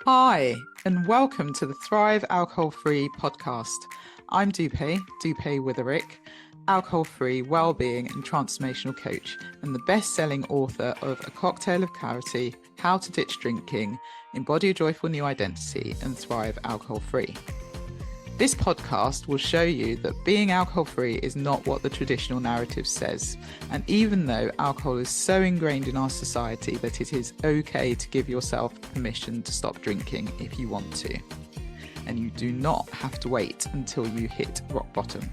Hi, and welcome to the Thrive Alcohol Free podcast. I'm Dupe Witherick, alcohol free wellbeing and transformational coach, and the best selling author of A Cocktail of Clarity, How to Ditch Drinking, Embody a Joyful New Identity, and Thrive Alcohol Free. This podcast will show you that being alcohol free is not what the traditional narrative says. And even though alcohol is so ingrained in our society that it is okay to give yourself permission to stop drinking if you want to. And you do not have to wait until you hit rock bottom.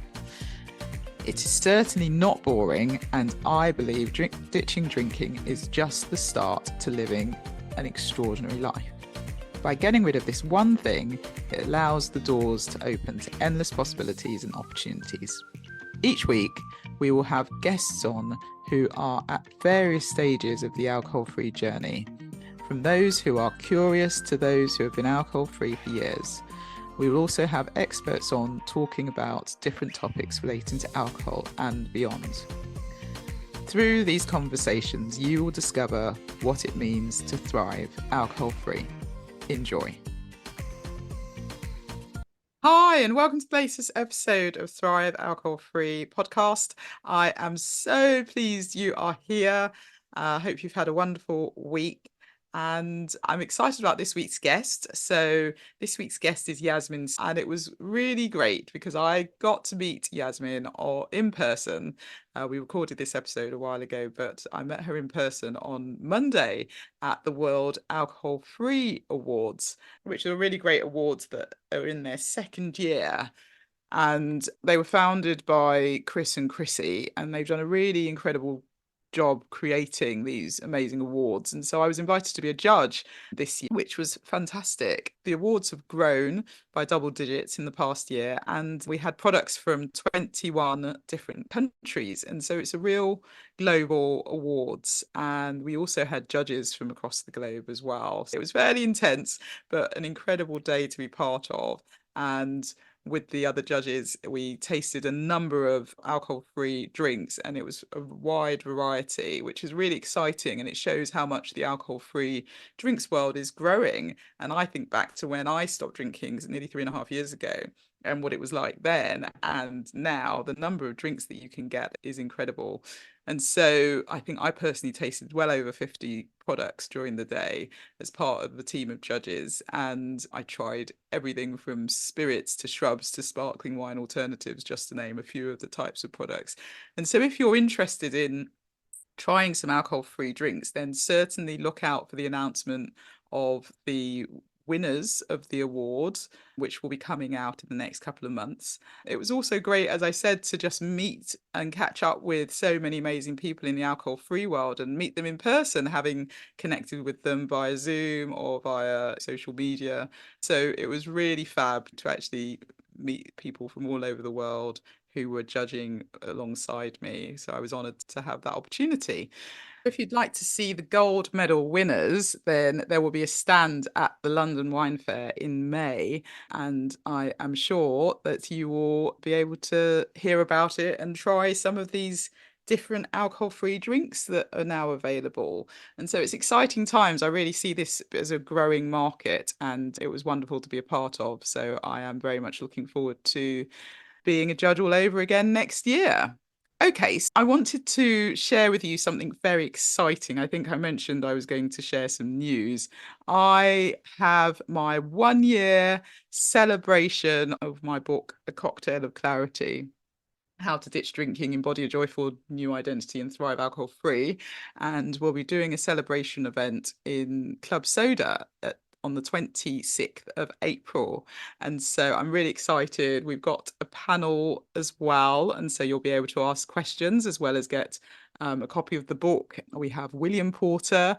It is certainly not boring, and I believe ditching drinking is just the start to living an extraordinary life. By getting rid of this one thing, it allows the doors to open to endless possibilities and opportunities. Each week, we will have guests on who are at various stages of the alcohol-free journey, from those who are curious to those who have been alcohol-free for years. We will also have experts on talking about different topics relating to alcohol and beyond. Through these conversations, you will discover what it means to thrive alcohol-free. Enjoy. Hi, and welcome to the latest episode of Thrive Alcohol Free podcast. I am so pleased you are here. Hope you've had a wonderful week. And I'm excited about this week's guest. So this week's guest is Yasmin, and it was really great because I got to meet Yasmin in person. We recorded this episode a while ago, but I met her in person on Monday at the World Alcohol Free Awards, which are really great awards that are in their second year. And they were founded by Chris and Chrissy, and they've done a really incredible job creating these amazing awards. And so I was invited to be a judge this year, which was fantastic. The awards have grown by double digits in the past year, and we had products from 21 different countries. And so it's a real global awards. And we also had judges from across the globe as well. So it was fairly intense, but an incredible day to be part of. And with the other judges, we tasted a number of alcohol-free drinks, and it was a wide variety, which is really exciting, and it shows how much the alcohol-free drinks world is growing. And I think back to when I stopped drinking nearly 3.5 years ago, and what it was like then, and now the number of drinks that you can get is incredible. And so I think I personally tasted well over 50 products during the day as part of the team of judges. And I tried everything from spirits to shrubs to sparkling wine alternatives, just to name a few of the types of products. And so if you're interested in trying some alcohol-free drinks, then certainly look out for the announcement of the winners of the awards, which will be coming out in the next couple of months. It was also great, as I said, to just meet and catch up with so many amazing people in the alcohol-free world and meet them in person, having connected with them via Zoom or via social media. So it was really fab to actually meet people from all over the world who were judging alongside me. So I was honoured to have that opportunity. If you'd like to see the gold medal winners, then there will be a stand at the London Wine Fair in May, and I am sure that you will be able to hear about it and try some of these different alcohol-free drinks that are now available. And so it's exciting times. I really see this as a growing market, and it was wonderful to be a part of. So I am very much looking forward to being a judge all over again next year. Okay, so I wanted to share with you something very exciting. I think I mentioned I was going to share some news. I have my 1 year celebration of my book, A Cocktail of Clarity, How to Ditch Drinking, Embody a Joyful New Identity, and Thrive Alcohol Free. And we'll be doing a celebration event in Club Soda on the 26th of April. And so I'm really excited. We've got a panel as well. And so you'll be able to ask questions as well as get a copy of the book. We have William Porter,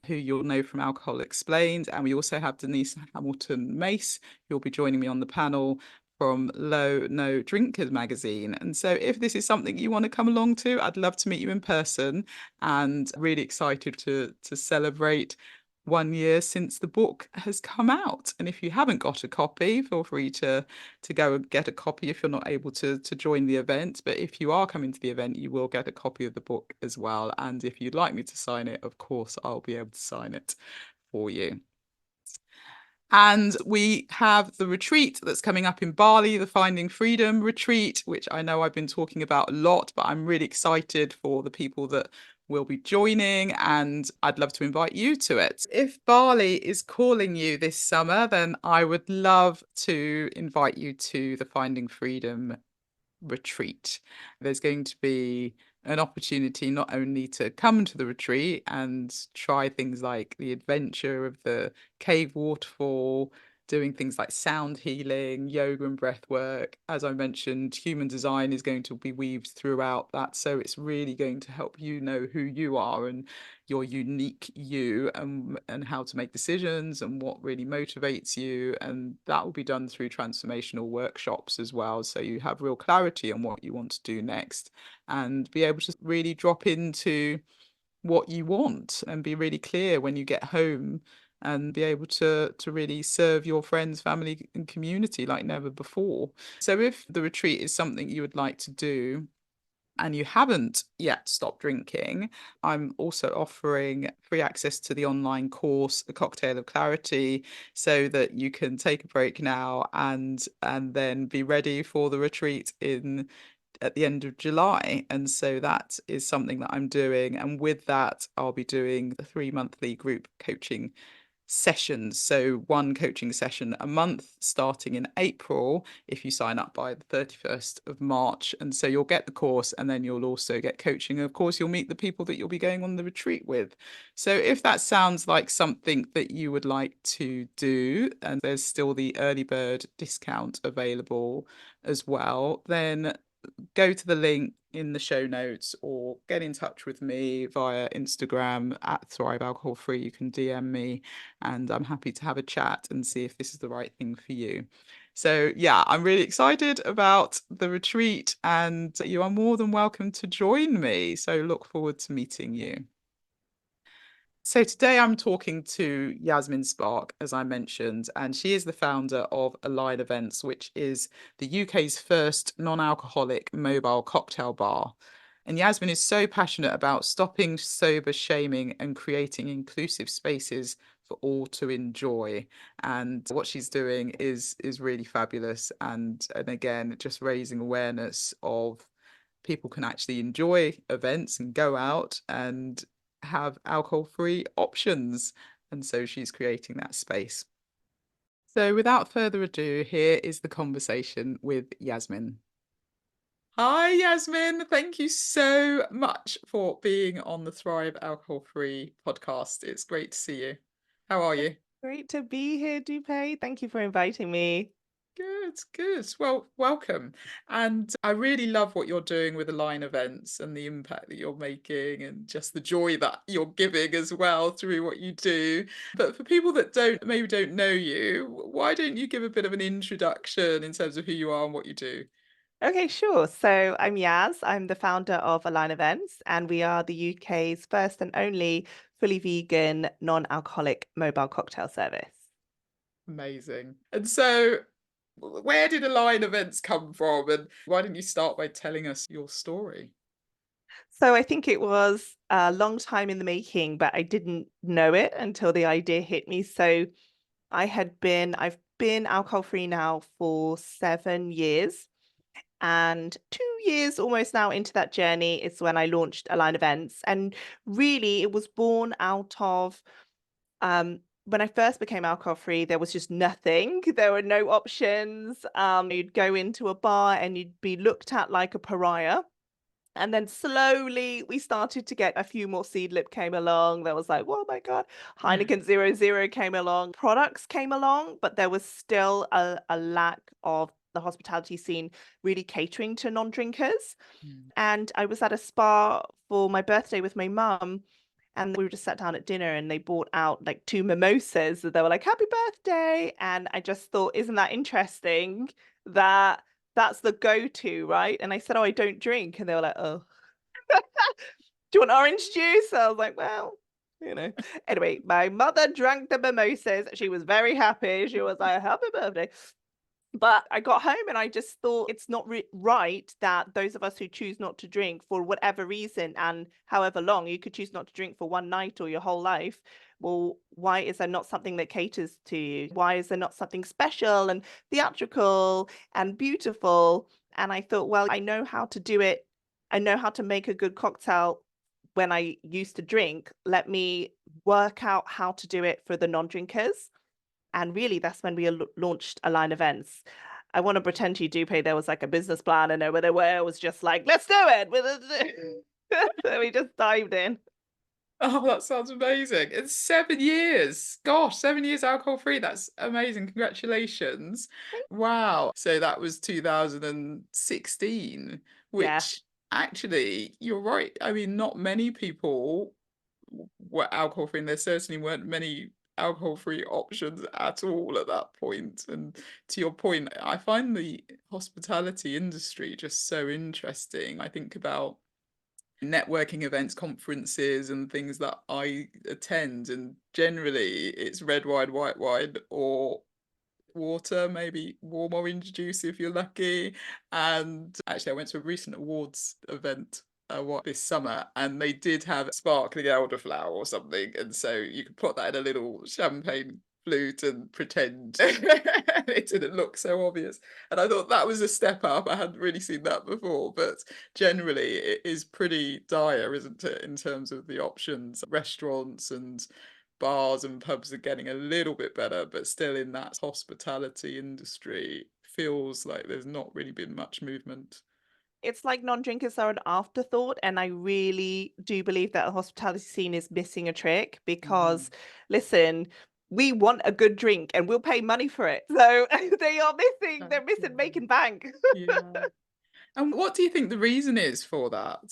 who you'll know from Alcohol Explained. And we also have Denise Hamilton-Mace, who'll be joining me on the panel from Low No Drinkers magazine. And so if this is something you want to come along to, I'd love to meet you in person, and really excited to celebrate 1 year since the book has come out. And if you haven't got a copy, feel free to go and get a copy if you're not able to join the event. But if you are coming to the event, you will get a copy of the book as well. And if you'd like me to sign it, of course, I'll be able to sign it for you. And we have the retreat that's coming up in Bali, the Finding Freedom retreat, which I know I've been talking about a lot, but I'm really excited for the people that will be joining, and I'd love to invite you to it. If Bali is calling you this summer, then I would love to invite you to the Finding Freedom retreat. There's going to be an opportunity not only to come to the retreat and try things like the adventure of the cave waterfall, doing things like sound healing, yoga and breath work. As I mentioned, human design is going to be weaved throughout that. So it's really going to help you know who you are and your unique you, and how to make decisions and what really motivates you. And that will be done through transformational workshops as well. So you have real clarity on what you want to do next and be able to really drop into what you want and be really clear when you get home, and be able to really serve your friends, family and community like never before. So if the retreat is something you would like to do and you haven't yet stopped drinking, I'm also offering free access to the online course, The Cocktail of Clarity, so that you can take a break now and then be ready for the retreat in at the end of July. And so that is something that I'm doing. And with that, I'll be doing the 3 monthly group coaching sessions. So one coaching session a month starting in April if you sign up by the 31st of March. And so you'll get the course and then you'll also get coaching. And of course, you'll meet the people that you'll be going on the retreat with. So if that sounds like something that you would like to do, and there's still the early bird discount available as well, then go to the link in the show notes or get in touch with me via Instagram at Thrive Alcohol Free. You can DM me and I'm happy to have a chat and see if this is the right thing for you. So yeah, I'm really excited about the retreat and you are more than welcome to join me. So look forward to meeting you. So today I'm talking to Yasmin Spark, as I mentioned, and she is the founder of Align Events, which is the UK's first non-alcoholic mobile cocktail bar. And Yasmin is so passionate about stopping sober shaming and creating inclusive spaces for all to enjoy. And what she's doing is really fabulous. And again, just raising awareness of people can actually enjoy events and go out and have alcohol-free options. And so she's creating that space. So without further ado, here is the conversation with Yasmin. Hi, Yasmin. Thank you so much for being on the Thrive Alcohol Free podcast. It's great to see you. How are you? Great to be here, Dupe. Thank you for inviting me. Good, good. Well, welcome. And I really love what you're doing with Align Events and the impact that you're making and just the joy that you're giving as well through what you do. But for people that maybe don't know you, why don't you give a bit of an introduction in terms of who you are and what you do? Okay, sure. So I'm Yaz. I'm the founder of Align Events, and we are the UK's first and only fully vegan, non-alcoholic mobile cocktail service. Amazing. And so where did Align Events come from? And why don't you start by telling us your story? So I think it was a long time in the making, but I didn't know it until the idea hit me. So I've been alcohol free now for 7 years. And 2 years almost now into that journey is when I launched Align Events. And really, it was born out of when I first became alcohol free, there was just nothing. There were no options. You'd go into a bar and you'd be looked at like a pariah. And then slowly we started to get a few more Seedlip came along. There was like, oh my God, Heineken 00 came along. Products came along, but there was still a lack of the hospitality scene really catering to non-drinkers. Mm. And I was at a spa for my birthday with my mum, and we were just sat down at dinner and they brought out like two mimosas. They were like, happy birthday. And I just thought, isn't that interesting that that's the go-to, right? And I said, oh, I don't drink. And they were like, oh, do you want orange juice? I was like, well, you know. Anyway, my mother drank the mimosas. She was very happy. She was like, happy birthday. But I got home and I just thought it's not right that those of us who choose not to drink for whatever reason and however long, you could choose not to drink for one night or your whole life. Well, why is there not something that caters to you? Why is there not something special and theatrical and beautiful? And I thought, well, I know how to do it. I know how to make a good cocktail when I used to drink. Let me work out how to do it for the non-drinkers. And really, that's when we launched Align Events. I want to pretend to you, Dupe, there was like a business plan and over there where it was just like, let's do it. So we just dived in. Oh, that sounds amazing. It's 7 years. Gosh, 7 years alcohol free. That's amazing. Congratulations. Wow. So that was 2016, Yeah. which actually, you're right. I mean, not many people were alcohol free, and there certainly weren't many alcohol free options at all at that point. And to your point, I find the hospitality industry just so interesting. I think about networking events, conferences, and things that I attend, and generally it's red wine, white wine, or water, maybe warm orange juice if you're lucky. And actually, I went to a recent awards event this summer, and they did have sparkling elderflower or something, and so you could put that in a little champagne flute and pretend it didn't look so obvious. And I thought that was a step up. I hadn't really seen that before, but generally it is pretty dire, isn't it, in terms of the options. Restaurants and bars and pubs are getting a little bit better, but still in that hospitality industry, feels like there's not really been much movement. It's like non-drinkers are an afterthought, and I really do believe that the hospitality scene is missing a trick Mm, because, listen, we want a good drink and we'll pay money for it. So they're missing exactly. making bank. Yeah. And what do you think the reason is for that?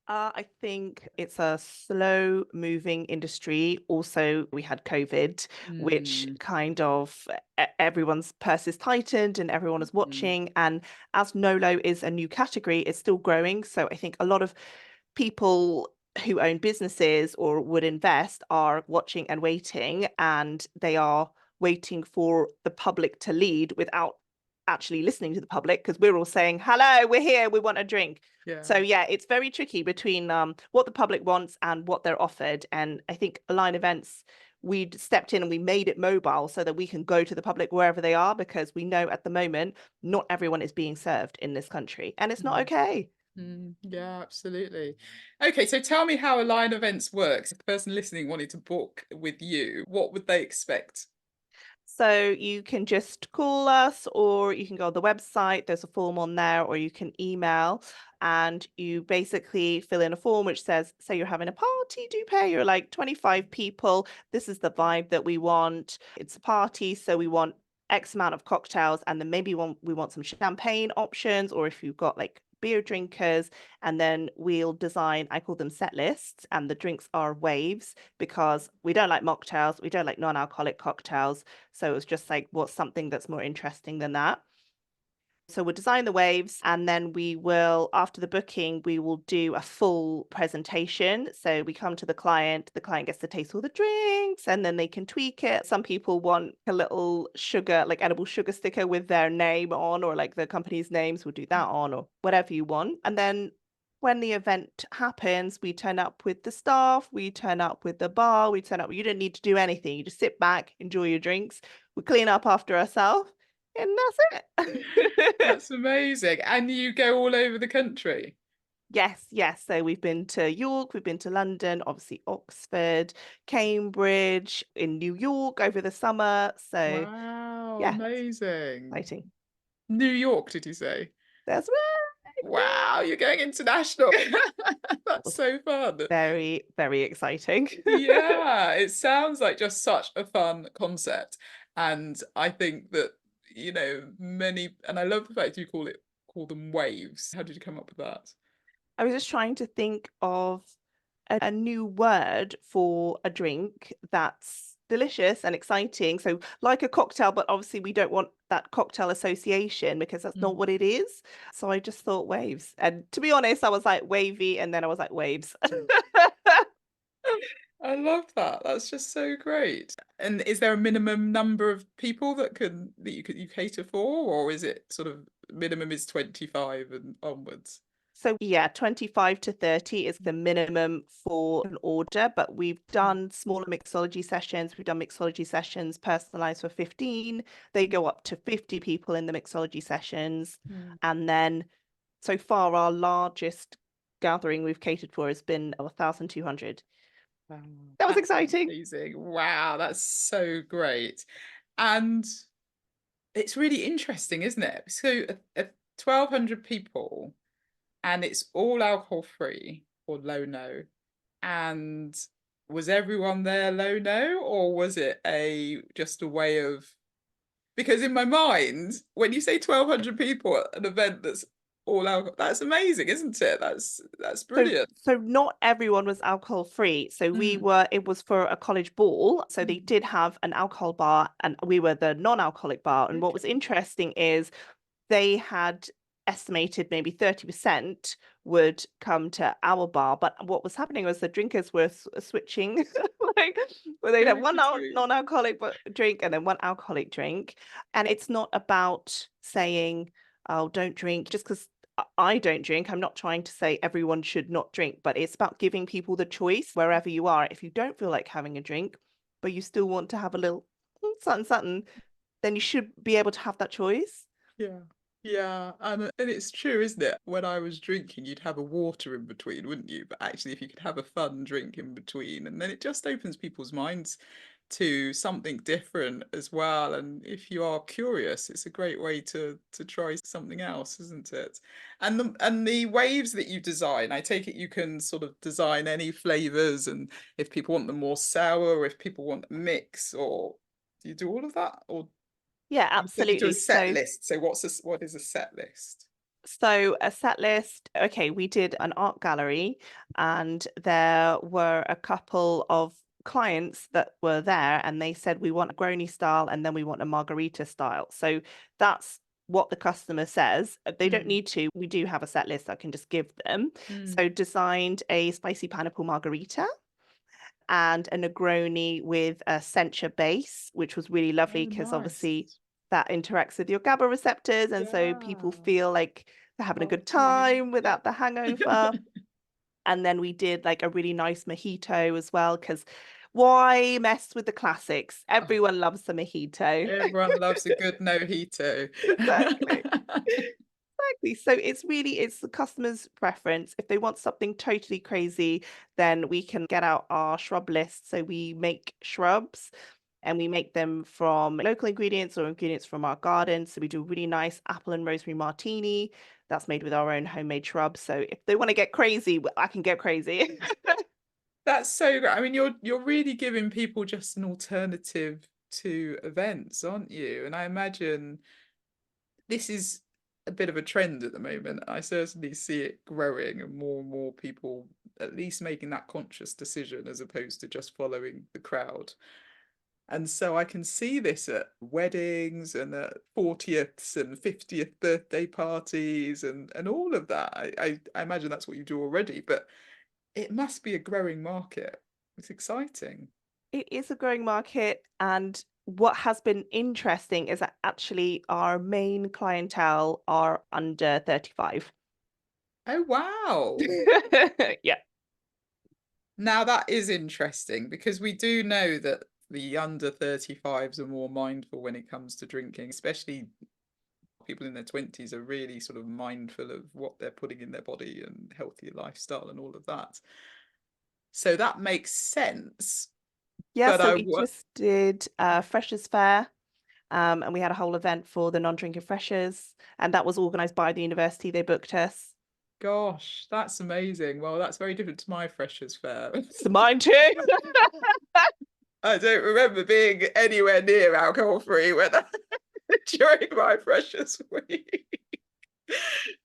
I think it's a slow moving industry. Also, we had COVID, which Mm, kind of everyone's purse is tightened and everyone is mm, watching. And as Nolo is a new category, it's still growing. So I think a lot of people who own businesses or would invest are watching and waiting, and they are waiting for the public to lead without actually listening to the public because we're all saying, hello, we're here, we want a drink. yeah. So yeah, it's very tricky between what the public wants and what they're offered. And I think Align Events, we stepped in and we made it mobile so that we can go to the public wherever they are, because we know at the moment not everyone is being served in this country, and it's not Mm, okay. yeah, absolutely. Okay, so tell me how Align Events works. If the person listening wanted to book with you, what would they expect? So you can just call us or you can go on the website. There's a form on there, or you can email and you basically fill in a form which says, say you're having a party, do pay, you're like 25 people. This is the vibe that we want. It's a party, so we want X amount of cocktails, and then maybe we want some champagne options, or if you've got like beer drinkers, and then we'll design, I call them set lists, and the drinks are waves because we don't like mocktails, we don't like non-alcoholic cocktails. So it was just like, what's something that's more interesting than that? So we'll design the waves, and then we will, after the booking, we will do a full presentation. So we come to the client gets to taste all the drinks and then they can tweak it. Some people want a little sugar, like edible sugar sticker with their name on, or like the company's names, we'll do that on, or whatever you want. And then when the event happens, we turn up with the staff, we turn up with the bar, we turn up, you don't need to do anything. You just sit back, enjoy your drinks. We clean up after ourselves, and that's it. That's amazing. And you go all over the country. Yes, yes. So we've been to York, we've been to London, obviously Oxford, Cambridge, in New York over the summer. So Wow, yeah, amazing. exciting. New York, did you say? That's right. Yeah. Wow, you're going international. That That's was so fun. very, very exciting. Yeah, it sounds like just such a fun concept. And I think that, many, and I love the fact you call them waves. How did you come up with that? I was just trying to think of a new word for a drink that's delicious and exciting. So, like a cocktail, but obviously we don't want that cocktail association because that's not Mm. what it is. So, I just thought waves. And to be honest, I was like wavy and then I was like waves. I love that. That's just so great. And is there a minimum number of people that you cater for, or is it sort of minimum is 25 and onwards? So yeah, 25 to 30 is the minimum for an order, but we've Mm, done smaller mixology sessions. We've done mixology sessions personalized for 15. They go up to 50 people in the mixology sessions. mm. And then so far, our largest gathering we've catered for has been 1,200. Wow, That was that's exciting. amazing. Wow, that's so great. And it's really interesting, isn't it? So 1,200 people, and it's all alcohol free or low no. And was everyone there low no, or was it a just a way of, because in my mind, when you say 1,200 people at an event that's all alcohol, that's amazing, isn't it? That's So, brilliant. so not everyone was alcohol free. So Mm, it was for a college ball. So they mm, did have an alcohol bar and we were the non-alcoholic bar. And what was okay. interesting is they had estimated maybe 30% would come to our bar. But what was happening was the drinkers were switching, like where they'd have Going one between. non-alcoholic drink and then one alcoholic drink. And it's not about saying, oh, don't drink just because I don't drink. I'm not trying to say everyone should not drink, but it's about giving people the choice wherever you are. If you don't feel like having a drink, but you still want to have a little something, something, then you should be able to have that choice. Yeah. Yeah, and it's true, isn't it? When I was drinking, you'd have a water in between, wouldn't you? But actually, if you could have a fun drink in between, and then it just opens people's minds to something different as well. And if you are curious, it's a great way to try something else, isn't it? And the waves that you design, I take it you can sort of design any flavors, and if people want them more sour, or if people want a mix, or do you do all of that, or Yeah, you said you do a absolutely. set list. So what is a set list? So a set list, okay, we did an art gallery and there were a couple of clients that were there and they said we want a Grony style and then we want a margarita style. So that's what the customer says. They don't Mm, need to. We do have a set list I can just give them. mm. So designed a spicy pineapple margarita and a Negroni with a Sencha base, which was really Oh, lovely because nice. obviously that interacts with your GABA receptors. And so people Yeah. feel like they're having a good Martini. time Yeah. without the hangover. And then we did like a really nice mojito as well, because why mess with the classics? Oh, Everyone loves the mojito. everyone loves a good mojito. Exactly. Exactly. So it's the customer's preference. If they want something totally crazy, then we can get out our shrub list. So we make shrubs and we make them from local ingredients or ingredients from our garden. So we do a really nice apple and rosemary martini that's made with our own homemade shrubs. So if they want to get crazy, I can get crazy. That's so great. I mean, you're really giving people just an alternative to events, aren't you? And I imagine this is a bit of a trend at the moment. I certainly see it growing and more people at least making that conscious decision as opposed to just following the crowd. And so I can see this at weddings and at 40ths and 50th birthday parties and all of that. I imagine that's what you do already, but it must be a growing market. It's exciting. It is a growing market, and what has been interesting is that actually our main clientele are under 35. Oh, wow. Yeah. Now that is interesting because we do know that the under 35s are more mindful when it comes to drinking, especially people in their 20s are really sort of mindful of what they're putting in their body and healthier lifestyle and all of that. So that makes sense. Yeah, But so I we what just did Freshers Fair, and we had a whole event for the non-drinking freshers, and that was organized by the university. They booked us. Gosh, that's amazing. Well, that's very different to my freshers fair. So mine too. I don't remember being anywhere near alcohol free when during my freshers week.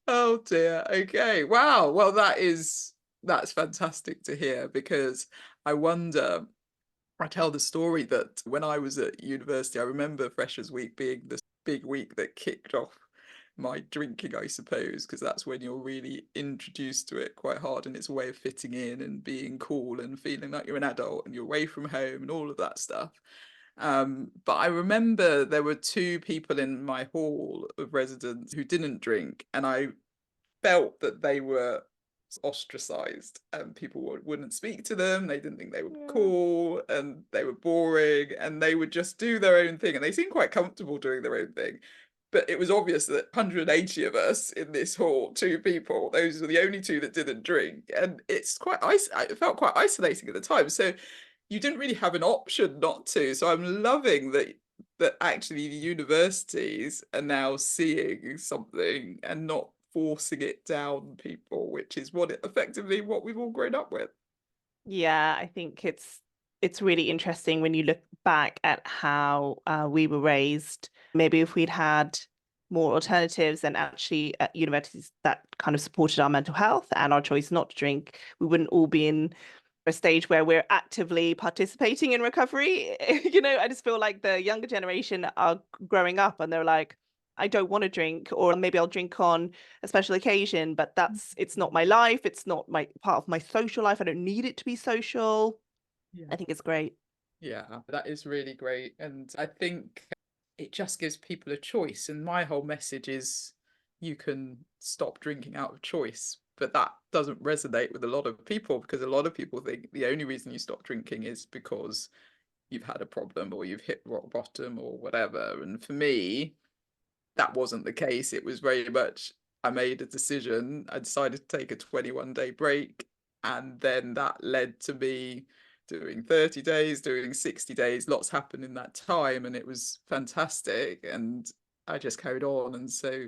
Oh dear. Okay. Wow. Well, that's fantastic to hear because I wonder. I tell the story that when I was at university, I remember Freshers' Week being this big week that kicked off my drinking, I suppose, because that's when you're really introduced to it quite hard, and it's a way of fitting in and being cool and feeling like you're an adult and you're away from home and all of that stuff. But I remember there were two people in my hall of residents who didn't drink, and I felt that they were ostracized and people wouldn't speak to them. They didn't think they were Yeah. cool and they were boring and they would just do their own thing. And they seemed quite comfortable doing their own thing. But it was obvious that 180 of us in this hall, two people, those were the only two that didn't drink. And it's quite, it felt quite isolating at the time. So you didn't really have an option not to. So I'm loving that actually the universities are now seeing something and not forcing it down people, which is effectively what we've all grown up with. Yeah, I think it's really interesting when you look back at how we were raised. Maybe if we'd had more alternatives and actually at universities that kind of supported our mental health and our choice not to drink, we wouldn't all be in a stage where we're actively participating in recovery. I just feel like the younger generation are growing up and they're like, I don't want to drink, or maybe I'll drink on a special occasion, but it's not my life. It's not my part of my social life. I don't need it to be social. I Yeah. think it's great. Yeah, that is really great. And I think it just gives people a choice. And my whole message is you can stop drinking out of choice. But that doesn't resonate with a lot of people because a lot of people think the only reason you stop drinking is because you've had a problem or you've hit rock bottom or whatever. And for me, that wasn't the case. It was very much I made a decision. I decided to take a 21-day break. And then that led to me doing 30 days, doing 60 days. Lots happened in that time. And it was fantastic. And I just carried on. And so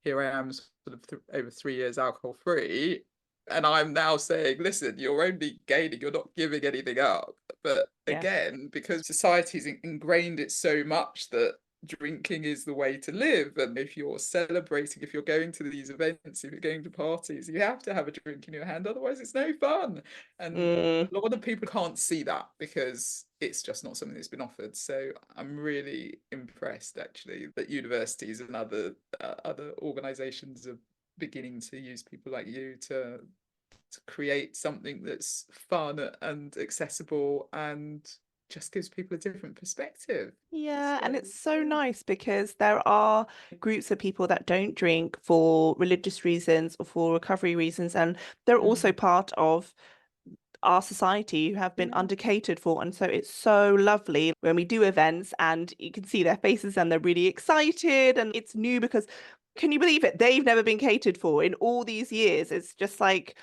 here I am, sort of over 3 years alcohol free. And I'm now saying, listen, you're only gaining, you're not giving anything up. But Yeah. again, because society's ingrained it so much that drinking is the way to live. And if you're celebrating, if you're going to these events, if you're going to parties, you have to have a drink in your hand, otherwise it's no fun. And Mm, a lot of people can't see that because it's just not something that's been offered. So I'm really impressed actually that universities and other organizations are beginning to use people like you to create something that's fun and accessible and just gives people a different perspective. yeah, So and it's so yeah. nice because there are groups of people that don't drink for religious reasons or for recovery reasons, and they're also Mm. part of our society who have been Yeah. undercatered for. And so it's so lovely when we do events and you can see their faces and they're really excited and it's new because can you believe it? They've never been catered for in all these years. It's just like,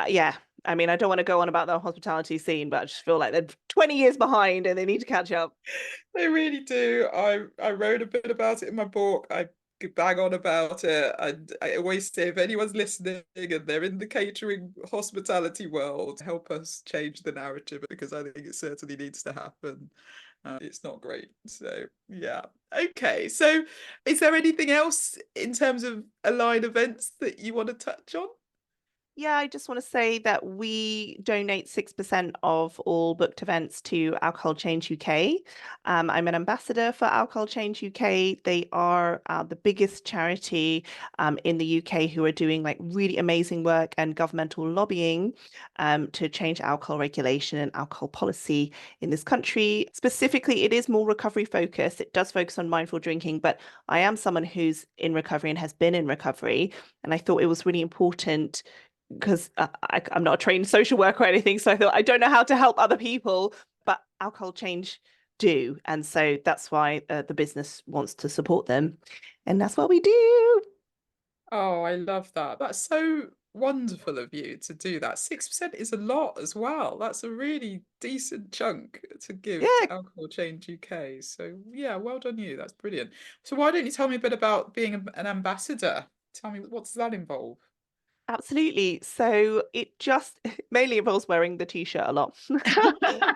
yeah. I mean, I don't want to go on about the hospitality scene, but I just feel like they're 20 years behind and they need to catch up. They really do. I wrote a bit about it in my book. I could bang on about it. And I always say if anyone's listening and they're in the catering hospitality world, help us change the narrative because I think it certainly needs to happen. It's not great. So yeah. Okay. So is there anything else in terms of aligned events that you want to touch on? Yeah, I just want to say that we donate 6% of all booked events to Alcohol Change UK. I'm an ambassador for Alcohol Change UK. They are the biggest charity in the UK who are doing like really amazing work and governmental lobbying to change alcohol regulation and alcohol policy in this country. Specifically, it is more recovery focused. It does focus on mindful drinking, but I am someone who's in recovery and has been in recovery. And I thought it was really important because I'm not a trained social worker or anything. So I thought I don't know how to help other people, but alcohol change do. And so that's why the business wants to support them. And that's what we do. Oh, I love that. That's so wonderful of you to do that. 6% is a lot as well. That's a really decent chunk to give Yeah, to Alcohol Change UK. So yeah, well done you. That's brilliant. So why don't you tell me a bit about being an ambassador? Tell me, what does that involve? absolutely. So it just mainly involves wearing the t-shirt a lot.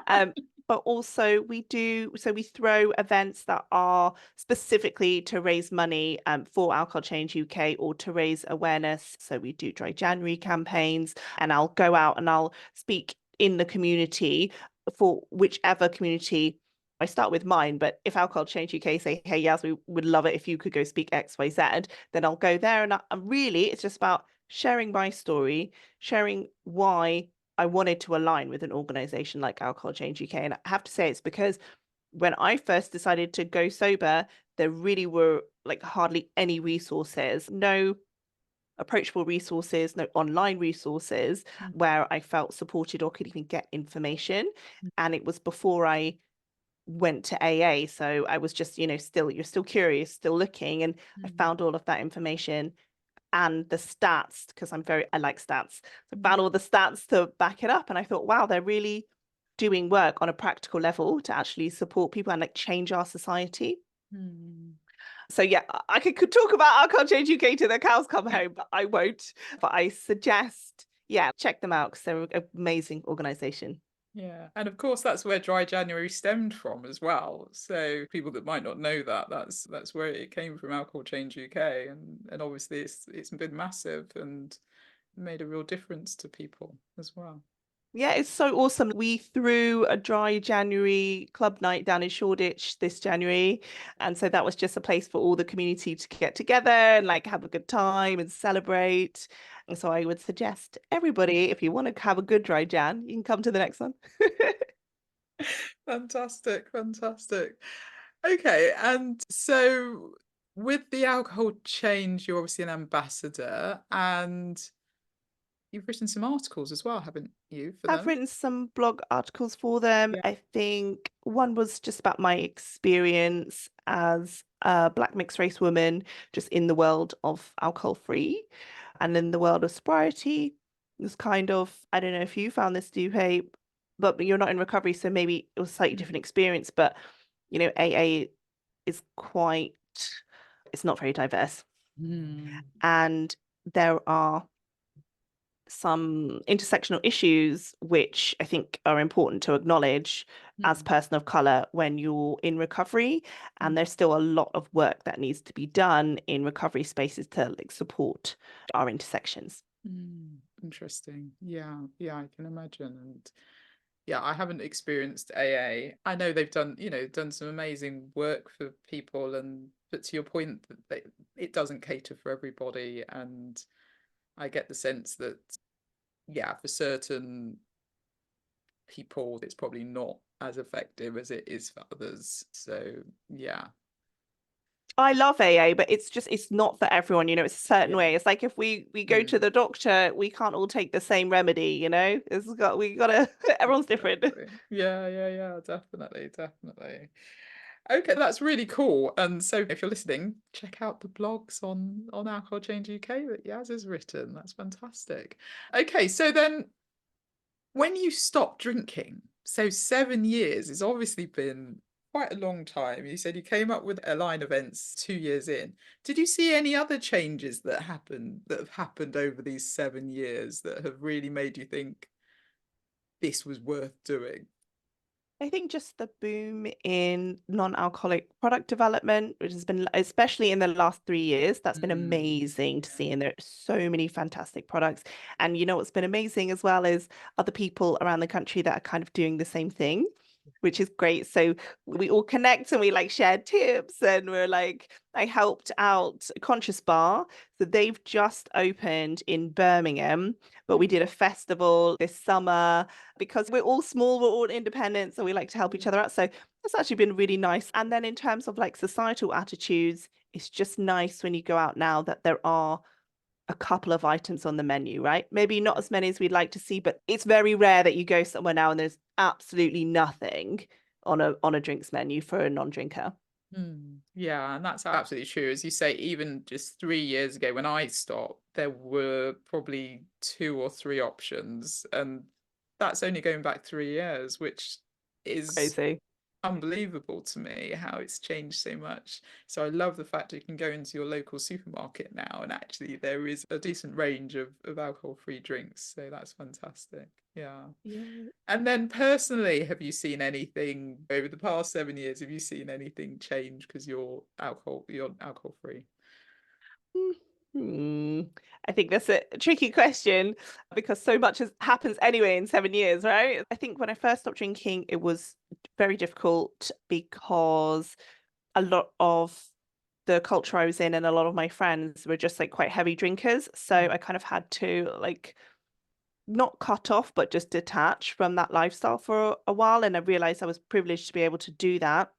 Um, but also we throw events that are specifically to raise money for Alcohol Change UK or to raise awareness. So we do Dry January campaigns and I'll go out and I'll speak in the community for whichever community I start with mine, but if Alcohol Change UK say, hey, Yas, we would love it if you could go speak XYZ, then I'll go there. And really, it's just about sharing my story, sharing why I wanted to align with an organization like Alcohol Change UK. And I have to say, it's because when I first decided to go sober, there really were like hardly any resources, no approachable resources, no online resources where I felt supported or could even get information. And it was before I went to AA. So I was just, you're still curious, still looking. And I found all of that information and the stats, because I like stats. So I found all the stats to back it up. And I thought, wow, they're really doing work on a practical level to actually support people and like change our society. So yeah, I could talk about Alcohol Change UK till the cows come home, but I won't. But I suggest, yeah, check them out because they're an amazing organization. Yeah, and of course that's where Dry January stemmed from as well. So people that might not know that, that's where it came from, Alcohol Change UK, and obviously it's been massive and made a real difference to people as well. Yeah, it's so awesome. We threw a Dry January club night down in Shoreditch this January. And so that was just a place for all the community to get together and like have a good time and celebrate. And so I would suggest everybody, if you want to have a good Dry Jan, you can come to the next one. Fantastic, fantastic. Okay, and so with the Alcohol Change, you're obviously an ambassador, and you've written some articles as well, haven't you, for I've them? written some blog articles for them. Yeah. I think one was just about my experience as a Black mixed race woman, just in the world of alcohol free. And in the world of sobriety, it was kind of, I don't know if you found this, Dupe, but you're not in recovery, so maybe it was a slightly different experience. But, AA is quite, it's not very diverse. Mm. And there are some intersectional issues which I think are important to acknowledge as a Mm. person of color when you're in recovery. And Mm. there's still a lot of work that needs to be done in recovery spaces to like support our intersections. Interesting. Yeah, yeah, I can imagine. And yeah, I haven't experienced AA. I know they've done some amazing work for people, and but to your point that it doesn't cater for everybody, and I get the sense that yeah, for certain people, it's probably not as effective as it is for others. So yeah, I love AA, but it's not for everyone, it's a certain yeah. way. It's like if we go to Mm. the doctor, we can't all take the same remedy. We gotta everyone's different. Exactly. Yeah, yeah, yeah, definitely, definitely. Okay, that's really cool. And so if you're listening, check out the blogs on Alcohol Change UK that Yaz has written. That's fantastic. Okay, so then when you stopped drinking, so 7 years has obviously been quite a long time. You said you came up with Align events 2 years in. Did you see any other changes that have happened over these 7 years that have really made you think this was worth doing? I think just the boom in non-alcoholic product development, which has been, especially in the last 3 years, that's been amazing to see. And there are so many fantastic products. And what's been amazing as well is other people around the country that are kind of doing the same thing, which is great. So we all connect and we like share tips and we're like, I helped out Conscious Bar. So they've just opened in Birmingham, but we did a festival this summer because we're all small, we're all independent, so we like to help each other out. So that's actually been really nice. And then in terms of like societal attitudes, it's just nice when you go out now that there are a couple of items on the menu, right? Maybe not as many as we'd like to see, but it's very rare that you go somewhere now and there's absolutely nothing on a drinks menu for a non-drinker. Yeah, and that's absolutely true. As you say, even just 3 years ago when I stopped, there were probably two or three options, and that's only going back 3 years, which is Crazy. unbelievable to me how it's changed so much. So I love the fact that you can go into your local supermarket now and actually there is a decent range of alcohol-free drinks. So that's fantastic. Yeah. Yeah. And then personally, have you seen anything over the past 7 years? Have you seen anything change because you're alcohol free? Hmm. I think that's a tricky question because so much happens anyway in 7 years, right? I think when I first stopped drinking, it was very difficult because a lot of the culture I was in and a lot of my friends were just like quite heavy drinkers. So Mm, I kind of had to like not cut off, but just detach from that lifestyle for a while. And I realized I was privileged to be able to do that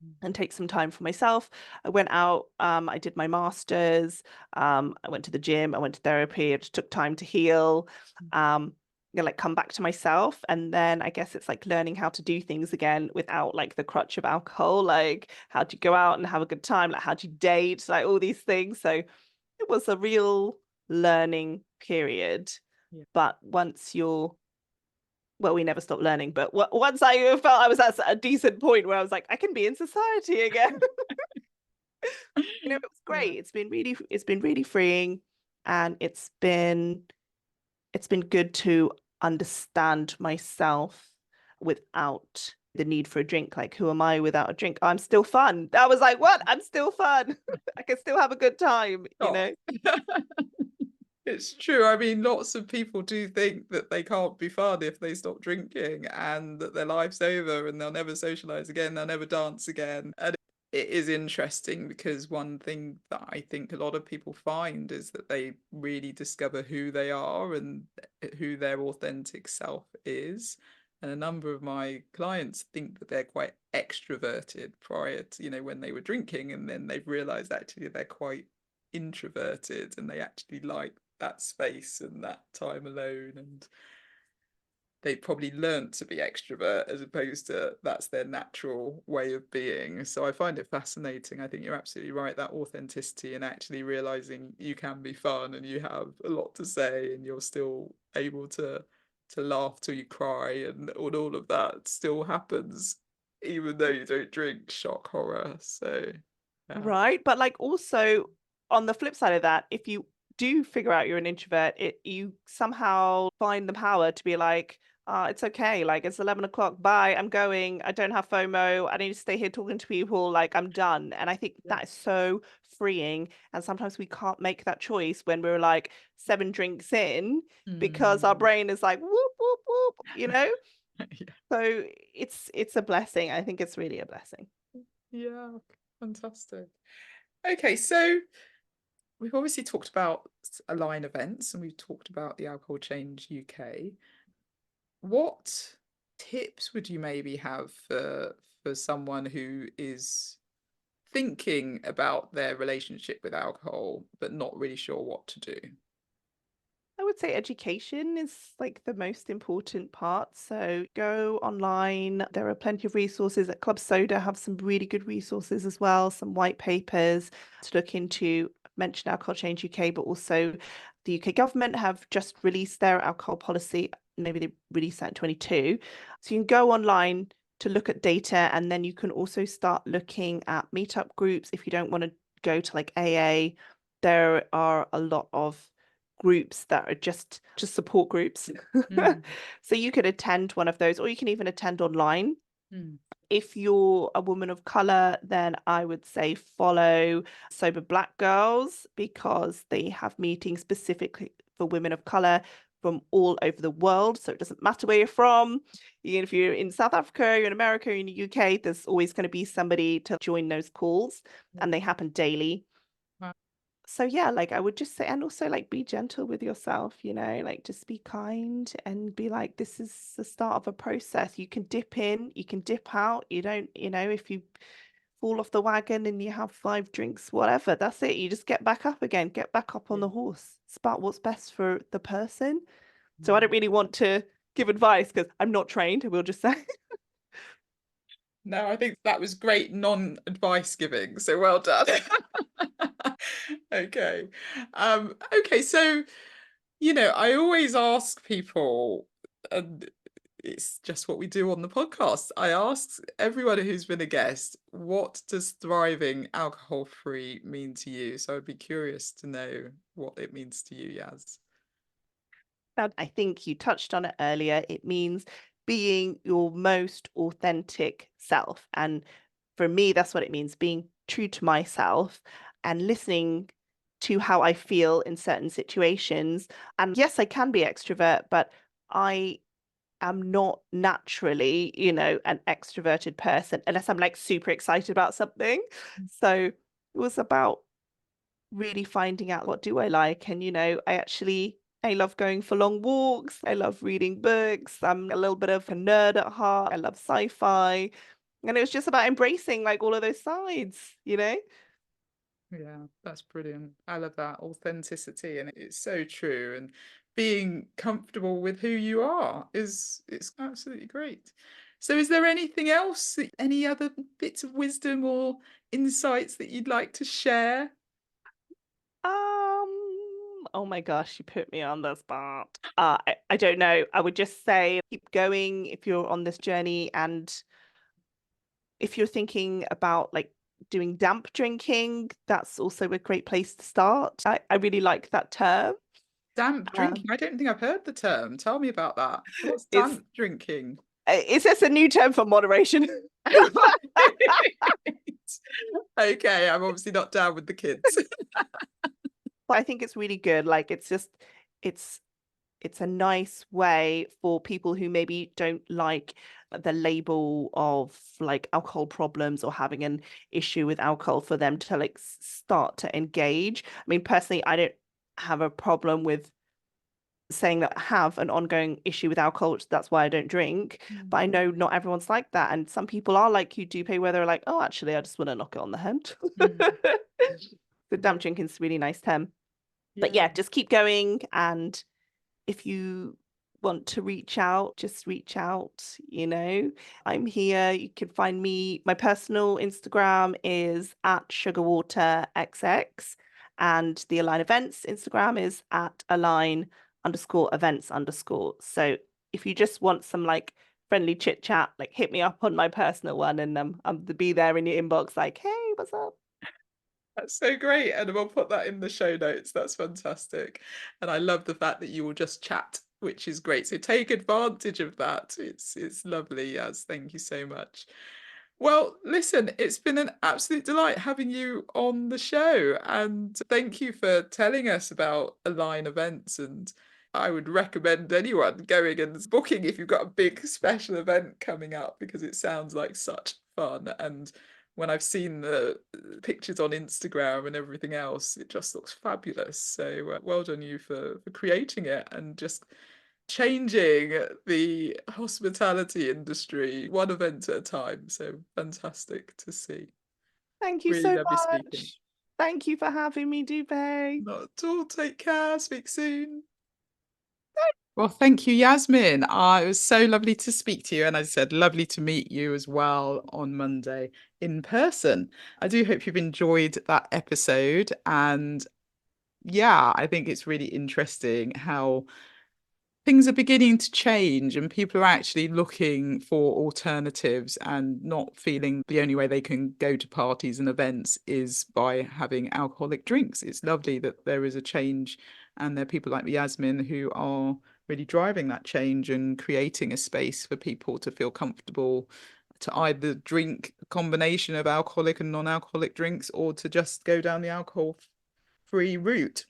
mm, and take some time for myself. I went out, I did my master's, I went to the gym, I went to therapy, I just took time to heal, mm. um, like come back to myself. And then I guess it's like learning how to do things again without like the crutch of alcohol, like how to go out and have a good time, like how to date, like all these things. So it was a real learning period. Yeah. But once you're well, we never stopped learning, but once I felt I was at a decent point where I was like, I can be in society again. It was Yeah. great. It's been really freeing, and it's been good to understand myself without the need for a drink. Like, who am I without a drink? I'm still fun. I was like, what? I'm still fun. I can still have a good time, you Oh. know? It's true. I mean, lots of people do think that they can't be fun if they stop drinking and that their life's over and they'll never socialize again, they'll never dance again. And it is interesting because one thing that I think a lot of people find is that they really discover who they are and who their authentic self is. And a number of my clients think that they're quite extroverted prior to, when they were drinking, and then they've realized actually they're quite introverted and they actually like that space and that time alone, and they probably learnt to be extrovert as opposed to that's their natural way of being. So I find it fascinating. I think you're absolutely right, that authenticity and actually realizing you can be fun and you have a lot to say and you're still able to laugh till you cry, and all of that still happens even though you don't drink. Shock horror. So yeah. Right. But like also on the flip side of that, if you do figure out you're an introvert, you somehow find the power to be like, it's okay. Like it's 11 o'clock. Bye. I'm going. I don't have FOMO. I need to stay here talking to people. Like I'm done. And I think Yeah. that is so freeing. And sometimes we can't make that choice when we're like 7 drinks in because our Mm. brain is like whoop, whoop, whoop, you know? Yeah. So it's a blessing. I think it's really a blessing. Yeah, fantastic. Okay, so we've obviously talked about Align events and we've talked about the Alcohol Change UK. What tips would you maybe have for someone who is thinking about their relationship with alcohol but not really sure what to do? I would say education is like the most important part. So go online. There are plenty of resources. At Club Soda have some really good resources as well, some white papers to look into. Mention Alcohol Change UK, but also the UK government have just released their alcohol policy. Maybe they released that in 22. So you can go online to look at data, and then you can also start looking at meetup groups if you don't want to go to like AA. There are a lot of groups that are just support groups. Mm, So you could attend one of those, or you can even attend online. mm, If you're a woman of color, then I would say follow Sober Black Girls because they have meetings specifically for women of color from all over the world. So it doesn't matter where you're from. Even if you're in South Africa, you're in America, you're in the UK, there's always going to be somebody to join those calls, yeah. and they happen daily. Wow. So yeah, like I would just say, and also like be gentle with yourself, like just be kind and be like, this is the start of a process. You can dip in, you can dip out. You don't, if you fall off the wagon and you have 5 drinks, whatever, that's it. You just get back up again, get back up on Yeah. the horse. It's about what's best for the person. So I Mm. don't really want to give advice because I'm not trained, I will just say. No, I think that was great non-advice giving, so well done. Okay. Okay, so I always ask people, and it's just what we do on the podcast. I ask everyone who's been a guest, what does thriving alcohol-free mean to you? So I'd be curious to know what it means to you, Yaz. Now, I think you touched on it earlier. It means being your most authentic self. And for me, that's what it means being true to myself and listening. to how I feel in certain situations. And yes, I can be extrovert, but I am not naturally, an extroverted person unless I'm like super excited about something. So it was about really finding out what do I like. And, I love going for long walks. I love reading books. I'm a little bit of a nerd at heart. I love sci-fi. And it was just about embracing like all of those sides. Yeah, that's brilliant. I love that authenticity, and it's so true. And being comfortable with who you are is it's absolutely great. So, is there anything else, any other bits of wisdom or insights that you'd like to share? Oh my gosh, you put me on the spot. I don't know. I would just say keep going if you're on this journey, and if you're thinking about like doing damp drinking, that's also a great place to start. I really like that term. Damp Um, drinking. I don't think I've heard the term. Tell me about that. What's it's damp drinking? it's just a new term for moderation. Okay, I'm obviously not down with the kids. But I think it's really good. Like it's it's a nice way for people who maybe don't like the label of like alcohol problems or having an issue with alcohol, for them to like start to engage. I mean, personally, I don't have a problem with saying that I have an ongoing issue with alcohol, which that's why I don't drink. But I know not everyone's like that. And some people are like you, Dupe, where they're like, oh, actually, I just want to knock it on the head. Mm, The damp drinking is a really nice term. But yeah. yeah, just keep going. And if you want to reach out, just reach out. I'm here. You can find me. My personal Instagram is at sugarwaterxx, and the Align Events Instagram is at align_events_. So if you just want some like friendly chit chat, like hit me up on my personal one, and I'm to be there in your inbox, like, hey, what's up? That's so great. And we'll put that in the show notes. That's fantastic. And I love the fact that you will just chat, which is great. So take advantage of that. It's lovely, Yaz. Thank you so much. Well, listen, it's been an absolute delight having you on the show. And thank you for telling us about Align events. And I would recommend anyone going and booking if you've got a big special event coming up, because it sounds like such fun. And when I've seen the pictures on Instagram and everything else, it just looks fabulous. So well done you for creating it and just changing the hospitality industry one event at a time. So fantastic to see. Thank you Really so lovely speaking. much. Thank you for having me, Dupe. Not at all. Take care. Speak soon. Well, thank you, Yasmin. It was so lovely to speak to you. And as I said, lovely to meet you as well on Monday in person. I do hope you've enjoyed that episode. And yeah, I think it's really interesting how things are beginning to change and people are actually looking for alternatives and not feeling the only way they can go to parties and events is by having alcoholic drinks. It's lovely that there is a change and there are people like Yasmin who are really driving that change and creating a space for people to feel comfortable to either drink a combination of alcoholic and non-alcoholic drinks or to just go down the alcohol free route.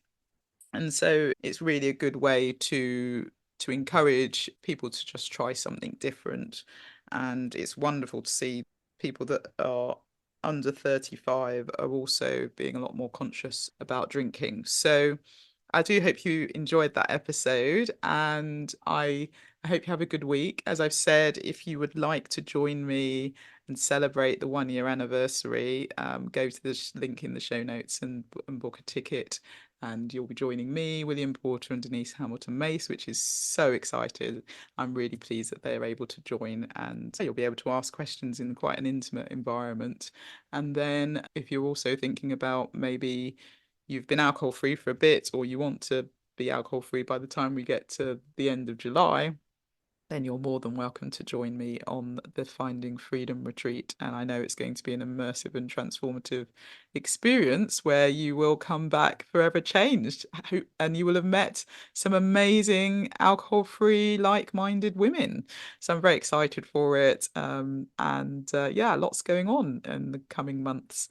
And so it's really a good way to encourage people to just try something different. And it's wonderful to see people that are under 35 are also being a lot more conscious about drinking. So I do hope you enjoyed that episode, and I hope you have a good week. As I've said, if you would like to join me and celebrate the 1 year anniversary, go to the link in the show notes and book a ticket. And you'll be joining me, William Porter, and Denise Hamilton-Mace, which is so excited. I'm really pleased that they're able to join, and you'll be able to ask questions in quite an intimate environment. And then, if you're also thinking about maybe you've been alcohol free for a bit, or you want to be alcohol free by the time we get to the end of July, then you're more than welcome to join me on the Finding Freedom retreat. And I know it's going to be an immersive and transformative experience where you will come back forever changed. And you will have met some amazing alcohol free, like minded women. So I'm very excited for it. And yeah, lots going on in the coming months.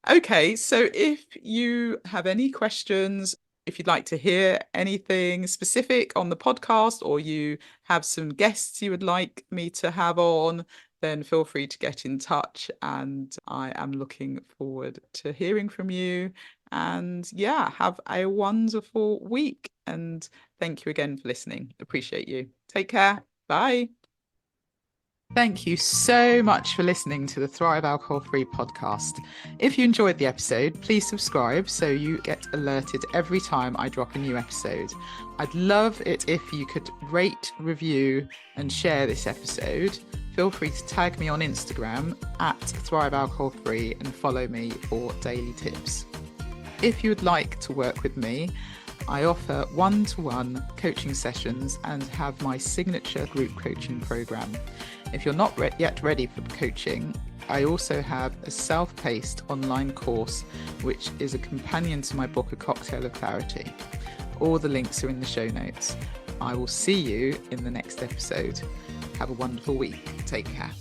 Okay, so if you have any questions, if you'd like to hear anything specific on the podcast, or you have some guests you would like me to have on, then feel free to get in touch. And I am looking forward to hearing from you. And yeah, have a wonderful week. And thank you again for listening. Appreciate you. Take care. Bye. Thank you so much for listening to the Thrive Alcohol Free podcast. If you enjoyed the episode, please subscribe so you get alerted every time I drop a new episode. I'd love it if you could rate, review, and share this episode. Feel free to tag me on Instagram at Thrive Alcohol Free and follow me for daily tips. If you would like to work with me, I offer one-to-one coaching sessions and have my signature group coaching program. If you're not yet ready for coaching, I also have a self-paced online course, which is a companion to my book, A Cocktail of Clarity. All the links are in the show notes. I will see you in the next episode. Have a wonderful week. Take care.